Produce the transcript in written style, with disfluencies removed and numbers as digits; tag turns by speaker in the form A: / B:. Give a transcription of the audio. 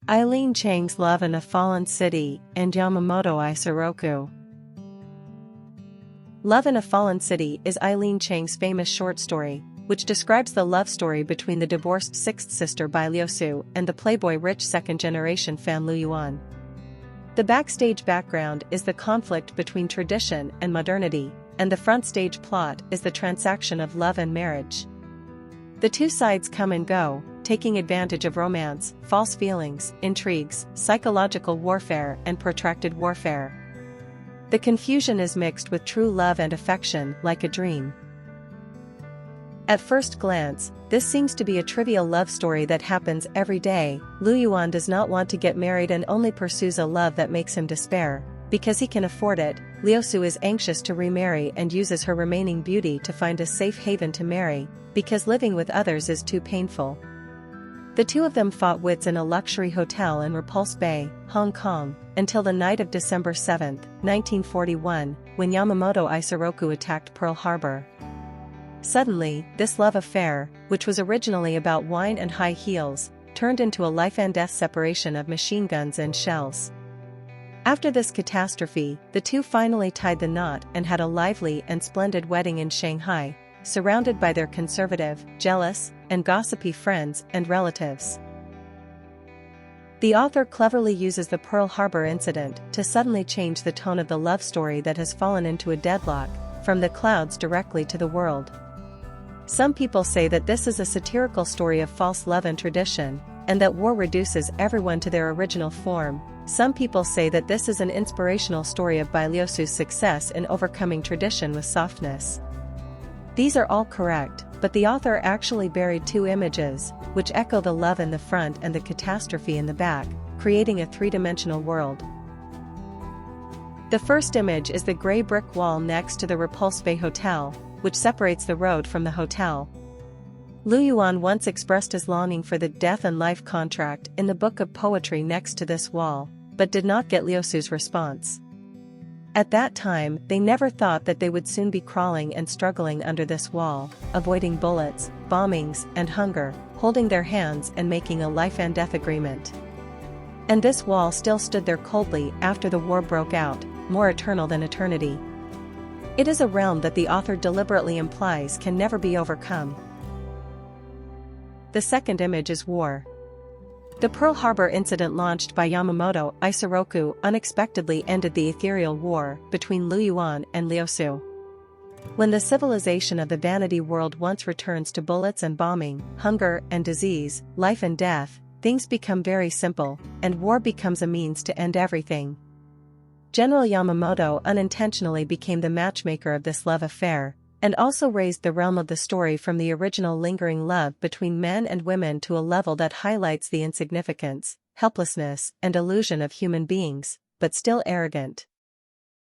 A: Eileen Chang's Love in a Fallen City and Yamamoto Isoroku. Love in a Fallen City is Eileen Chang's famous short story, which describes the love story between the divorced sixth sister Bai Liusu and the playboy rich second-generation fan Liuyuan. The backstage background is the conflict between tradition and modernity, and the front stage plot is the transaction of love and marriage. The two sides come and go, taking advantage of romance, false feelings, intrigues, psychological warfare, and protracted warfare. The confusion is mixed with true love and affection, like a dream. At first glance, this seems to be a trivial love story that happens every day. Liuyuan does not want to get married and only pursues a love that makes him despair. Because he can afford it, Liusu is anxious to remarry and uses her remaining beauty to find a safe haven to marry, because living with others is too painful. The two of them fought wits in a luxury hotel in Repulse Bay, Hong Kong, until the night of December 7, 1941, when Yamamoto Isoroku attacked Pearl Harbor. Suddenly, this love affair, which was originally about wine and high heels, turned into a life-and-death separation of machine guns and shells. After this catastrophe, the two finally tied the knot and had a lively and splendid wedding in Shanghai, surrounded by their conservative, jealous, and gossipy friends and relatives. The author cleverly uses the Pearl Harbor incident to suddenly change the tone of the love story that has fallen into a deadlock, from the clouds directly to the world. Some people say that this is a satirical story of false love and tradition, and that war reduces everyone to their original form. Some people say that this is an inspirational story of Bai Liusu's success in overcoming tradition with softness. These are all correct, but the author actually buried two images, which echo the love in the front and the catastrophe in the back, creating a three-dimensional world. The first image is the gray brick wall next to the Repulse Bay Hotel, which separates the road from the hotel. Liuyuan once expressed his longing for the death and life contract in the book of poetry next to this wall, but did not get Liusu's response. At that time, they never thought that they would soon be crawling and struggling under this wall, avoiding bullets, bombings, and hunger, holding their hands and making a life-and-death agreement. And this wall still stood there coldly after the war broke out, more eternal than eternity. It is a realm that the author deliberately implies can never be overcome. The second image is war. The Pearl Harbor incident launched by Yamamoto Isoroku unexpectedly ended the ethereal war between Liuyuan and Liusu. When the civilization of the vanity world once returns to bullets and bombing, hunger and disease, life and death, things become very simple, and war becomes a means to end everything. General Yamamoto unintentionally became the matchmaker of this love affair, and also raised the realm of the story from the original lingering love between men and women to a level that highlights the insignificance, helplessness, and illusion of human beings, but still arrogant.